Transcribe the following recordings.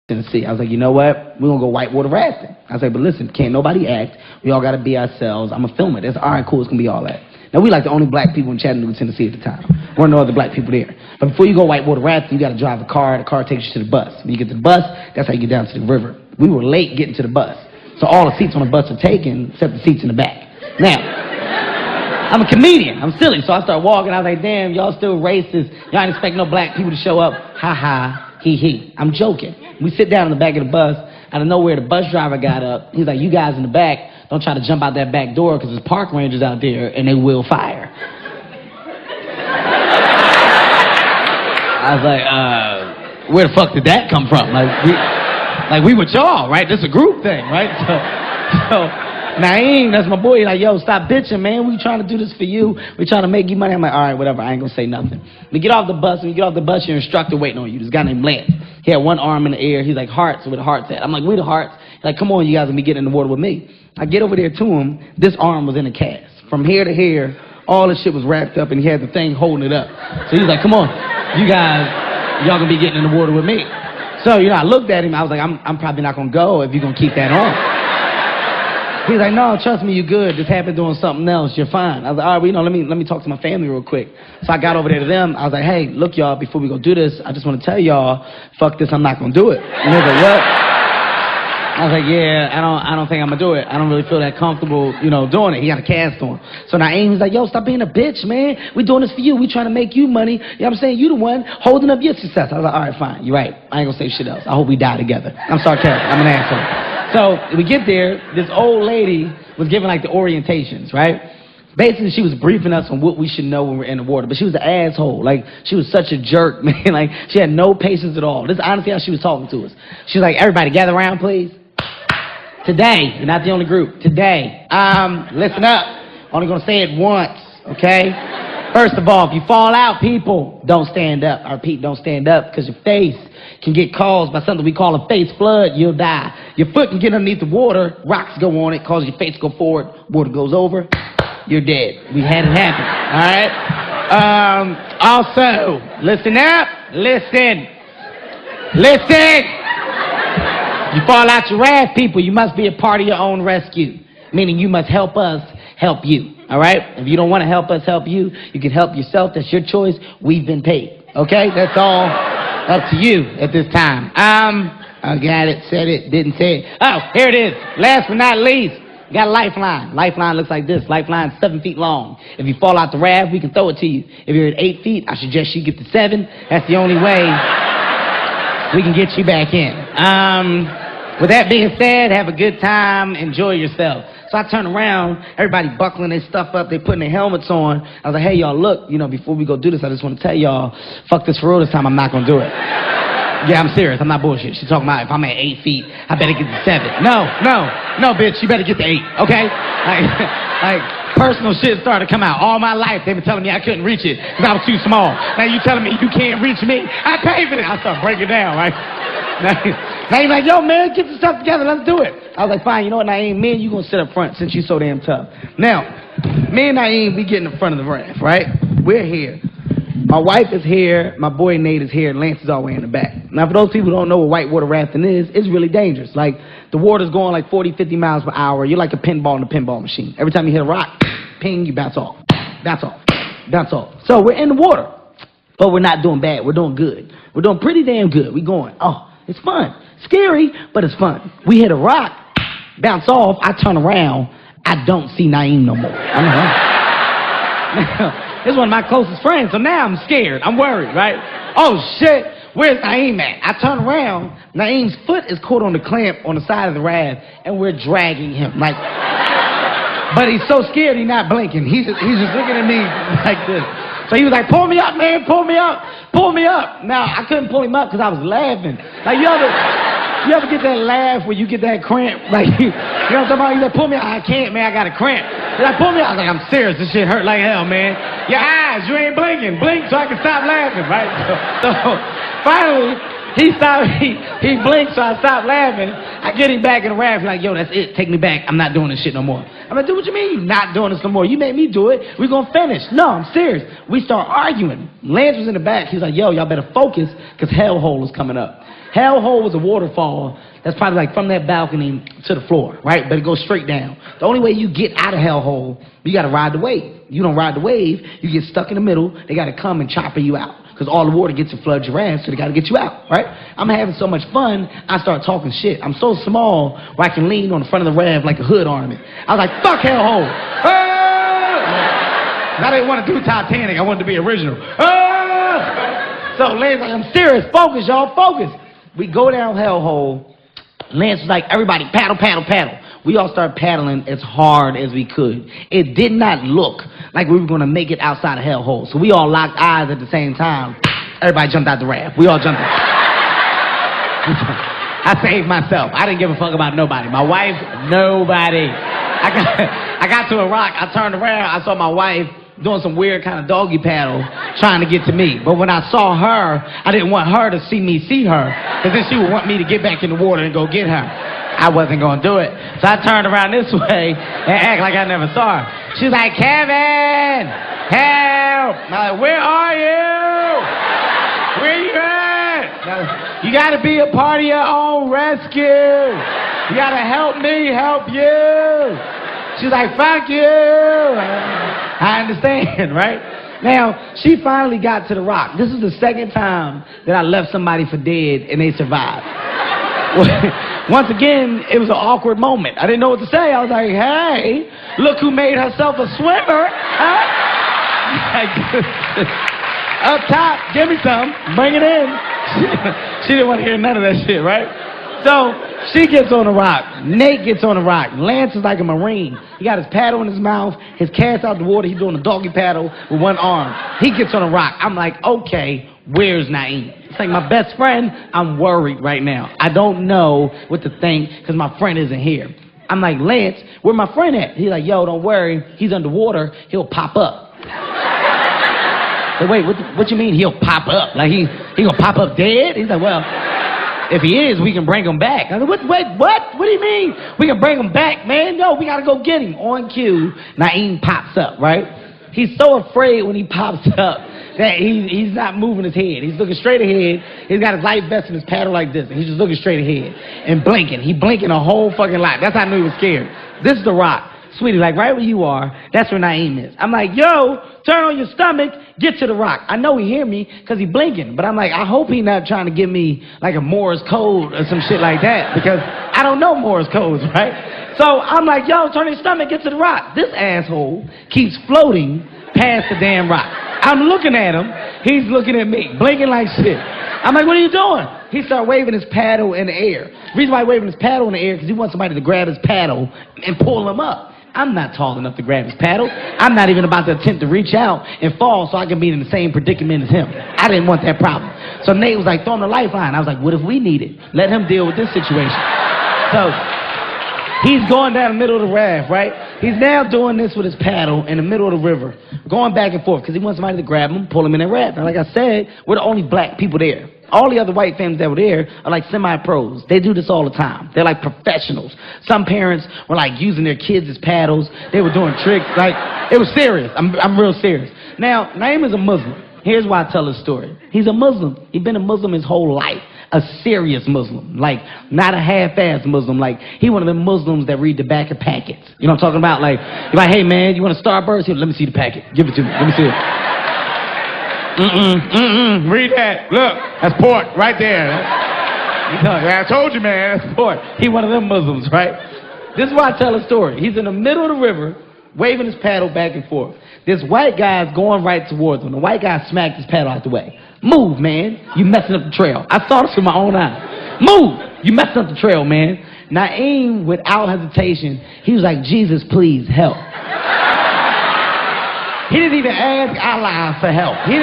Tennessee. I was like, you know what? We're going to go whitewater rafting. I was like, but listen, can't nobody act. We all got to be ourselves. I'm going to film it. It's all right, cool. It's going to be all that. Now, we like the only black people in Chattanooga, Tennessee at the time. Weren't no other black people there. But before you go whitewater rafting, you got to drive a car. The car takes you to the bus. When you get to the bus, that's how you get down to the river. We were late getting to the bus. So all the seats on the bus are taken except the seats in the back. Now, I'm a comedian. I'm silly. So I start walking. I was like, damn, y'all still racist. Y'all ain't expect no black people to show up. Ha ha, he he. I'm joking. We sit down in the back of the bus. Out of nowhere, the bus driver got up. He's like, you guys in the back, don't try to jump out that back door because there's park rangers out there and they will fire. I was like, where the fuck did that come from? Like we with y'all, right? This is a group thing, right? So Naeem, that's my boy, like, yo, stop bitching, man. We trying to do this for you. We trying to make you money. I'm like, all right, whatever. I ain't gonna say nothing. We get off the bus. When you get off the bus, your instructor waiting on you. This guy named Lance. He had one arm in the air. He's like, Hart, so where the Hart's at? I'm like, we the Harts. He's like, come on, you guys gonna be getting in the water with me. I get over there to him. This arm was in a cast. From here to here, all this shit was wrapped up, and he had the thing holding it up. So he's like, come on, you guys, y'all gonna be getting in the water with me. So, I looked at him. I was like, I'm probably not gonna go if you're gonna keep that on. He's like, no, trust me, you good. This happened doing something else. You're fine. I was like, all right, well, let me talk to my family real quick. So I got over there to them. I was like, hey, look, y'all, before we go do this, I just want to tell y'all, fuck this, I'm not going to do it. And they was like, what? I was like, yeah, I don't think I'm going to do it. I don't really feel that comfortable, doing it. He got a cast on. So now Amy's like, yo, stop being a bitch, man. We doing this for you. We trying to make you money. You know what I'm saying? You the one holding up your success. I was like, all right, fine. You're right. I ain't going to say shit else. I hope we die together. I'm sarcastic. I'm an asshole. So we get there, this old lady was giving like the orientations, right? Basically, she was briefing us on what we should know when we're in the water, but she was an asshole. Like, she was such a jerk, man. Like, she had no patience at all. This is honestly how she was talking to us. She was like, everybody gather around, please. Today, you're not the only group. Today, listen up. Only gonna say it once, okay? First of all, if you fall out, people, don't stand up. I repeat, don't stand up, because your face can get caused by something we call a face flood. You'll die. Your foot can get underneath the water, rocks go on it, cause your face go forward, water goes over, you're dead. We had it happen, all right? Also, listen up, listen. You fall out your raft, people, you must be a part of your own rescue, meaning you must help us help you, all right? If you don't want to help us help you, you can help yourself. That's your choice. We've been paid, okay? That's all up to you at this time. I got it, said it, didn't say it. Oh, here it is. Last but not least, you got a lifeline. Lifeline looks like this. Lifeline's 7 feet long. If you fall out the raft, we can throw it to you. If you're at 8 feet, I suggest you get to 7. That's the only way we can get you back in. With that being said, have a good time, enjoy yourself. So I turn around, everybody buckling their stuff up, they putting their helmets on. I was like, hey, y'all, look, before we go do this, I just want to tell y'all, fuck this for real this time, I'm not going to do it. Yeah, I'm serious, I'm not bullshit. She's talking about if I'm at 8 feet, I better get to 7. No, bitch, you better get to 8, okay? Like, personal shit started to come out. All my life, they've been telling me I couldn't reach it because I was too small. Now you telling me you can't reach me? I paid for it. I start breaking down, right? Now you're like, yo, man, get your stuff together, let's do it. I was like, fine, you know what, Naeem, me and you gonna sit up front since you so damn tough. Now, me and Naeem, we get in the front of the raft, right? We're here. My wife is here, my boy Nate is here, and Lance is all the way in the back. Now, for those people who don't know what whitewater rafting is, it's really dangerous. Like, the water's going like 40, 50 miles per hour. You're like a pinball in a pinball machine. Every time you hit a rock, ping, you bounce off. Bounce off. Bounce off. So we're in the water, but we're not doing bad. We're doing good. We're doing pretty damn good. We're going, oh, it's fun. Scary, but it's fun. We hit a rock, bounce off, I turn around, I don't see Naeem no more. This is one of my closest friends, so now I'm scared. I'm worried, right? Oh, shit, where's Naeem at? I turn around, Naeem's foot is caught on the clamp on the side of the raft, and we're dragging him, like, but he's so scared he's not blinking. He's just looking at me like this. So he was like, pull me up, man, pull me up, pull me up. Now, I couldn't pull him up because I was laughing. Like, you ever get that laugh where you get that cramp? Like, you know what I'm talking about? He's like, pull me up. I can't, man, I got a cramp. He's like, pull me up. I was like, I'm serious. This shit hurt like hell, man. Your eyes, you ain't blinking. Blink so I can stop laughing, right? So finally, he blinked, so I stopped laughing. I get him back in the raft. He's like, yo, that's it. Take me back. I'm not doing this shit no more. I'm like, dude, what you mean you not doing this no more? You made me do it. We're going to finish. No, I'm serious. We start arguing. Lance was in the back. He's like, yo, y'all better focus because hellhole is coming up. Hellhole was a waterfall that's probably like from that balcony to the floor, right? But it goes straight down. The only way you get out of Hellhole, you got to ride the wave. You don't ride the wave, you get stuck in the middle. They got to come and chopper you out because all the water gets to flood your ass, so they got to get you out, right? I'm having so much fun, I start talking shit. I'm so small where I can lean on the front of the raft like a hood ornament. I was like, fuck Hellhole. I didn't want to do Titanic. I wanted to be original. So Lance like, I'm serious. Focus, y'all. Focus. We go down Hellhole. Lance was like, everybody, paddle, paddle, paddle. We all started paddling as hard as we could. It did not look like we were going to make it outside of Hellhole. So we all locked eyes at the same time. Everybody jumped out the raft. We all jumped out. I saved myself. I didn't give a fuck about nobody. My wife, nobody. I got to a rock. I turned around. I saw my wife doing some weird kind of doggy paddle trying to get to me. But when I saw her, I didn't want her to see me see her, because then she would want me to get back in the water and go get her. I wasn't going to do it. So I turned around this way and act like I never saw her. She's like, Kevin, help. I'm like, where are you? Where you at? You got to be a part of your own rescue. You got to help me help you. She's like, fuck you. I understand, right? Now, she finally got to the rock. This is the second time that I left somebody for dead and they survived. Once again, it was an awkward moment. I didn't know what to say. I was like, hey, look who made herself a swimmer. Huh? Up top, give me some. Bring it in. She didn't want to hear none of that shit, right? So she gets on the rock. Nate gets on the rock. Lance is like a Marine. He got his paddle in his mouth. His cat's out the water. He's doing a doggy paddle with one arm. He gets on the rock. I'm like, okay, where's Naeem? It's like my best friend. I'm worried right now. I don't know what to think because my friend isn't here. I'm like, Lance, where my friend at? He's like, yo, don't worry. He's underwater. He'll pop up. Like, wait, what you mean he'll pop up? Like he gonna pop up dead? He's like, well, if he is, we can bring him back. I said, what? What do you mean? We can bring him back, man? No, we gotta go get him. On cue, Naeem pops up, right? He's so afraid when he pops up that he's not moving his head. He's looking straight ahead. He's got his life vest and his paddle like this, and he's just looking straight ahead and blinking. He blinking a whole fucking lot. That's how I knew he was scared. This is the rock. Sweetie, like right where you are, that's where Naeem is. I'm like, yo, turn on your stomach, get to the rock. I know he hear me because he blinking, but I'm like, I hope he not trying to give me like a Morse code or some shit like that, because I don't know Morse codes, right? So I'm like, yo, turn your stomach, get to the rock. This asshole keeps floating past the damn rock. I'm looking at him, he's looking at me, blinking like shit. I'm like, what are you doing? He started waving his paddle in the air. The reason why he's waving his paddle in the air is because he wants somebody to grab his paddle and pull him up. I'm not tall enough to grab his paddle. I'm not even about to attempt to reach out and fall so I can be in the same predicament as him. I didn't want that problem. So Nate was like, throw him the lifeline. I was like, what if we need it? Let him deal with this situation. So he's going down the middle of the raft, right? He's now doing this with his paddle in the middle of the river, going back and forth because he wants somebody to grab him, pull him in that raft. Now, like I said, we're the only black people there. All the other white families that were there are like semi-pros. They do this all the time. They're like professionals. Some parents were like using their kids as paddles. They were doing tricks. Like, it was serious. I'm real serious. Now, Naeem is a Muslim. Here's why I tell this story. He's a Muslim. He's been a Muslim his whole life. A serious Muslim. Like, not a half-ass Muslim. Like, he one of them Muslims that read the back of packets. You know what I'm talking about? Like, you're like, hey, man, you want a Starburst? Here, let me see the packet. Give it to me. Let me see it. Read that. Look, that's pork right there. I told you, man, that's pork. He one of them Muslims, right? This is why I tell a story. He's in the middle of the river, waving his paddle back and forth. This white guy's going right towards him. The white guy smacked his paddle out the way. Move, man. You messing up the trail. I saw this with my own eye. Move. You messing up the trail, man. Naeem, without hesitation, he was like, Jesus, please help. He didn't even ask Allah for help. He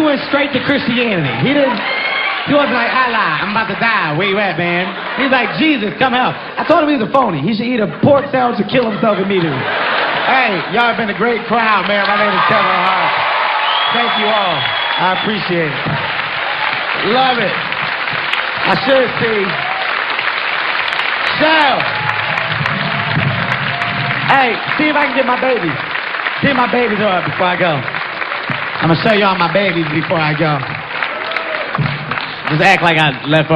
went straight to Christianity. He wasn't like, Allah, I'm about to die. Where you at, man? He's like, Jesus, come help. I told him he was a phony. He should eat a pork sandwich and kill himself immediately. Hey, y'all have been a great crowd, man. My name is Kevin Hart. Thank you all. I appreciate it. Love it. I should see. Shell. Hey, see if I can get my babies. See if my babies are up before I go. I'm going to show y'all my babies before I go. Just act like I left her